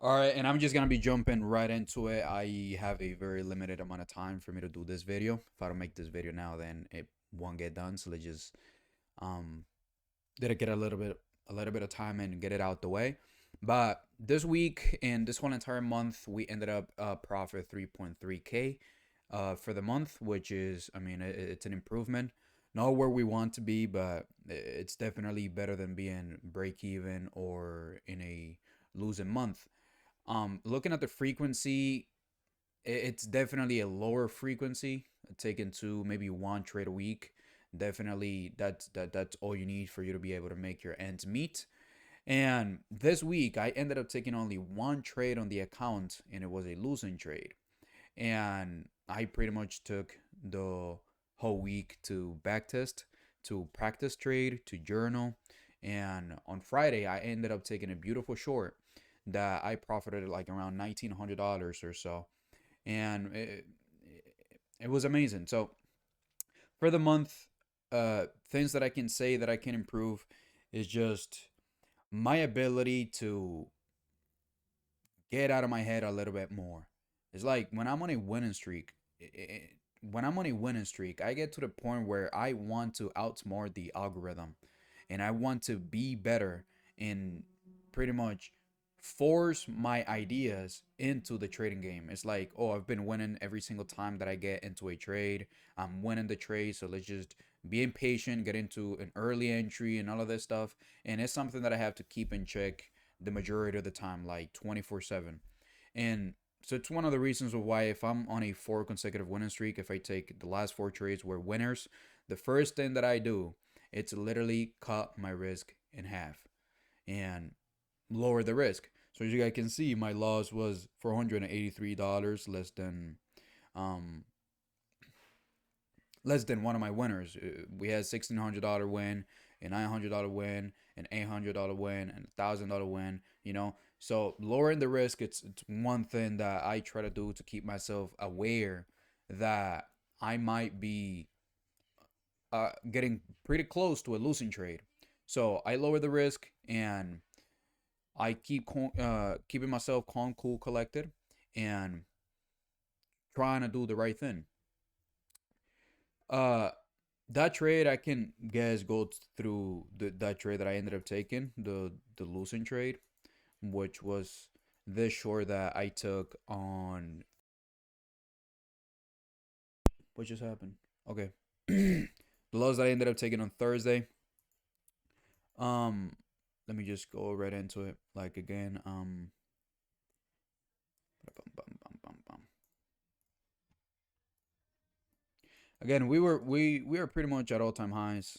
All right, and I'm just gonna be jumping right into it. I have a very limited amount of time for me to do this video. If I don't make this video now, then it won't get done. So let's just um dedicate a little bit of time and get it out the way. But this week and this whole entire month, we ended up profit 3.3K for the month, which is, I mean, it's an improvement. Not where we want to be, but it's definitely better than being break even or in a losing month. Looking at the frequency, it's definitely a lower frequency, taken to maybe one trade a week. Definitely, that's all you need for you to be able to make your ends meet. And this week, I ended up taking only one trade on the account, and it was a losing trade. And I pretty much took the whole week to backtest, to practice trade, to journal. And on Friday, I ended up taking a beautiful short that I profited like around $1,900 or so. And it was amazing. So for the month, things that I can say that I can improve is just my ability to get out of my head a little bit more. It's like when I'm on a winning streak, I get to the point where I want to outsmart the algorithm and I want to be better and pretty much force my ideas into the trading game. It's like, oh, I've been winning every single time that I get into a trade. I'm winning the trade, so let's just be impatient, get into an early entry and all of this stuff. And it's something that I have to keep in check the majority of the time, like 24/7. And so it's one of the reasons why if I'm on a four consecutive winning streak, if I take the last four trades were winners, the first thing that I do, it's literally cut my risk in half and lower the risk. So as you guys can see, my loss was $483, um less than one of my winners. We had $1,600 win, a $900 win, an $800 win, and $1,000 win. So lowering the risk, it's one thing that I try to do to keep myself aware that I might be getting pretty close to a losing trade. So I lower the risk and I keeping myself calm, cool, collected, and trying to do the right thing. Uh, that trade I can guess go through that trade that I ended up taking, the losing trade, which was this short that I took on. What just happened? Okay. The loss that I ended up taking on Thursday. Um, Let me just go right into it. Like again, again, we were pretty much at all time highs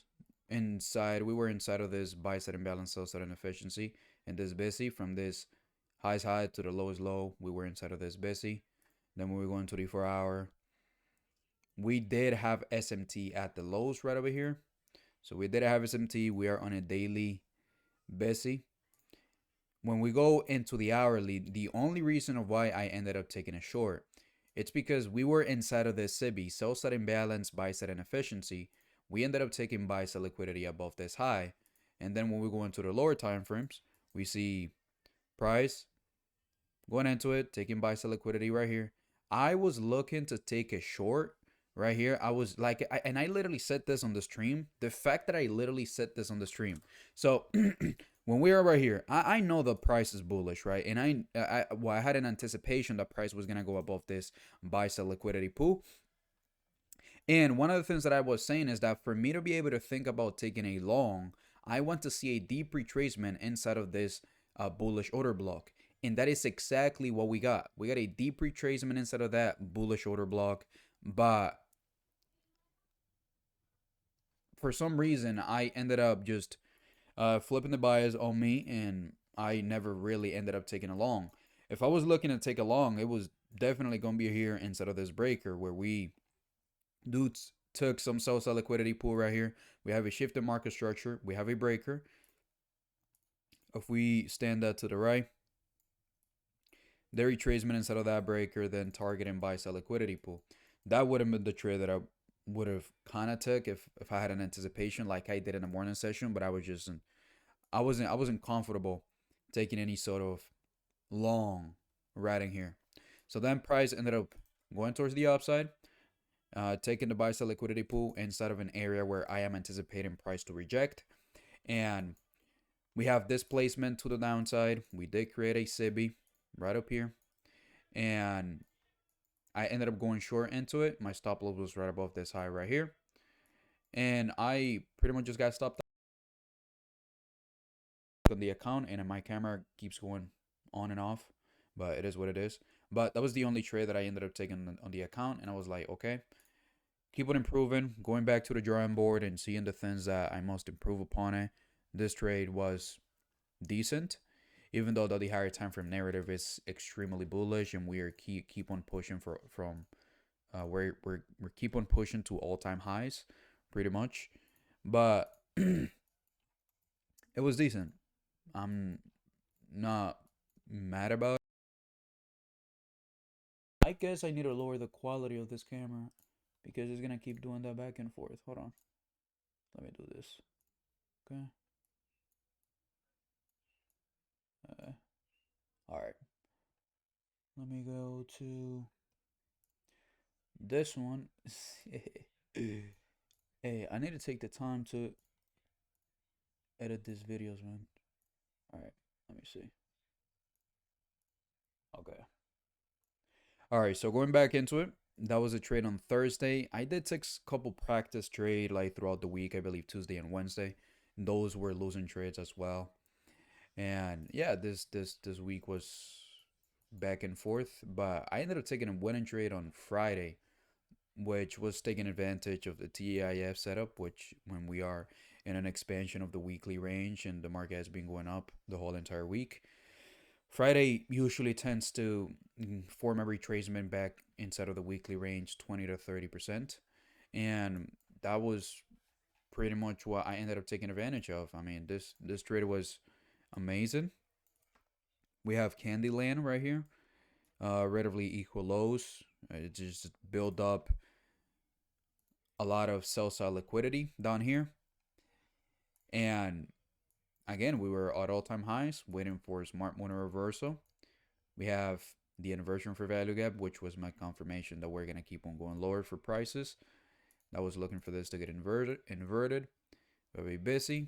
inside. We were inside of this buy side imbalance, sell side inefficiency, and this busy from this highest high to the lowest low. We were inside of this busy. Then we were going 24 hour. We did have SMT at the lows right over here. So we did have SMT. We are on a daily busy. When we go into the hourly, the only reason of why I ended up taking a short, it's because we were inside of this SIBI, sell side imbalance, buy side inefficiency. We ended up taking buy side liquidity above this high. And then when we go into the lower time frames, we see price going into it, taking buy side liquidity right here. I was looking to take a short right here. I was like, and I literally said this on the stream. The fact that I literally said this on the stream. So when we are right here, I know the price is bullish, right? And I had an anticipation that price was gonna go above this buy sell liquidity pool. And one of the things that I was saying is that for me to be able to think about taking a long, I want to see a deep retracement inside of this bullish order block. And that is exactly what we got. We got a deep retracement inside of that bullish order block. But for some reason, I ended up just flipping the bias on me, and I never really ended up taking a long. If I was looking to take a long, it was definitely going to be here instead of this breaker where we dudes took some sell-side liquidity pool right here. We have a shifted market structure. We have a breaker. If we stand that to the right, the retracement instead of that breaker, then target and buy sell liquidity pool. That would have been the trade that I would have kind of took if I had an anticipation like I did in the morning session, but I wasn't comfortable taking any sort of long right in here. So then price ended up going towards the upside, taking the buy sell liquidity pool inside of an area where I am anticipating price to reject. And we have displacement to the downside. We did create a SIBI right up here. And I ended up going short into it. My stop loss was right above this high right here. And I pretty much just got stopped on the account, and my camera keeps going on and off, but it is what it is. But that was the only trade that I ended up taking on the account, and I was like, okay, keep on improving, going back to the drawing board and seeing the things that I must improve upon it. This trade was decent, even though the higher time frame narrative is extremely bullish, and we are keep on pushing from we're keep on pushing to all-time highs, pretty much. But it was decent. I'm not mad about it. I guess I need to lower the quality of this camera because it's gonna keep doing that back and forth. Hold on. Let me do this. Okay. All right. Let me go to this one. Hey, I need to take the time to edit these videos, man. All right. Let me see. Okay. All right. So going back into it, that was a trade on Thursday. I did take a couple practice trade like throughout the week. I believe Tuesday and Wednesday. Those were losing trades as well. And yeah, this week was back and forth, but I ended up taking a winning trade on Friday, which was taking advantage of the TAIF setup, which when we are in an expansion of the weekly range and the market has been going up the whole entire week. Friday usually tends to form a retracement back inside of the weekly range 20 to 30%. And that was pretty much what I ended up taking advantage of. I mean, this trade was amazing. We have Candyland right here, relatively equal lows. It just build up a lot of sell side liquidity down here. And again, we were at all-time highs, waiting for a smart money reversal. We have the inversion for value gap, which was my confirmation that we're gonna keep on going lower for prices. I was looking for this to get inverted. Very busy.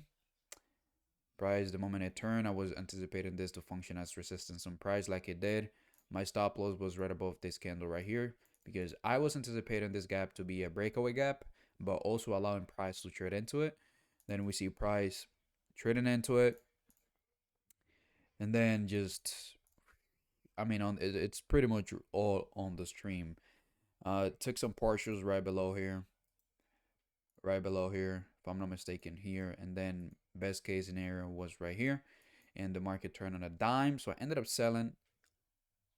Price, the moment it turned, I was anticipating this to function as resistance on price like it did. My stop loss was right above this candle right here because I was anticipating this gap to be a breakaway gap, but also allowing price to trade into it. Then we see price trading into it, and then just, I mean, it's pretty much all on the stream. Took some partials right below here, if I'm not mistaken here, and then best case scenario was right here, and the market turned on a dime, so I ended up selling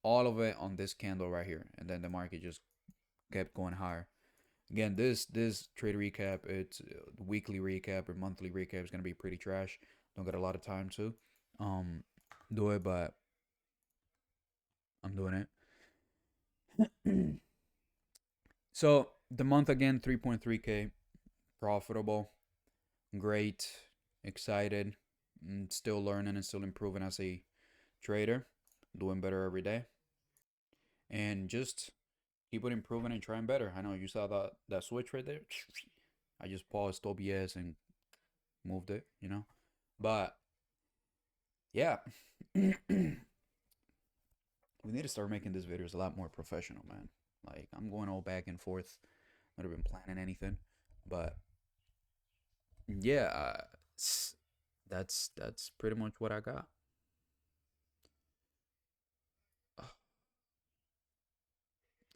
all of it on this candle right here, and then the market just kept going higher. Again, this trade recap, it's weekly recap or monthly recap is gonna be pretty trash. Don't get a lot of time to do it, but I'm doing it. So the month again, 3.3K profitable, great, excited, and still learning and still improving as a trader, doing better every day, and just keep on improving and trying better. I know you saw that switch right there. I just paused OBS and moved it, But yeah, we need to start making these videos a lot more professional, man. Like I'm going all back and forth. Not even planning anything, but yeah, that's pretty much what I got.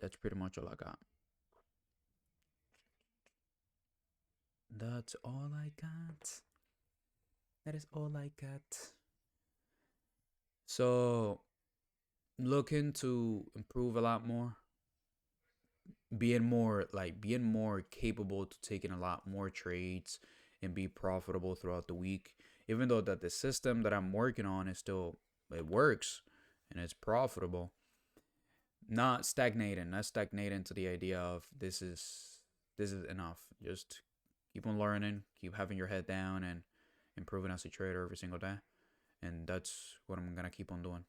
That's pretty much all I got. That's all I got. That is all I got. So, looking to improve a lot more, being more capable to taking a lot more trades and be profitable throughout the week. Even though that the system that I'm working on is still, it works and it's profitable. Not stagnating to the idea of this is enough. Just keep on learning, keep having your head down and improving as a trader every single day. And that's what I'm gonna keep on doing.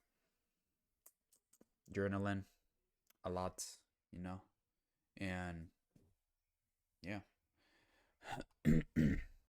journaling a lot, you know, and yeah.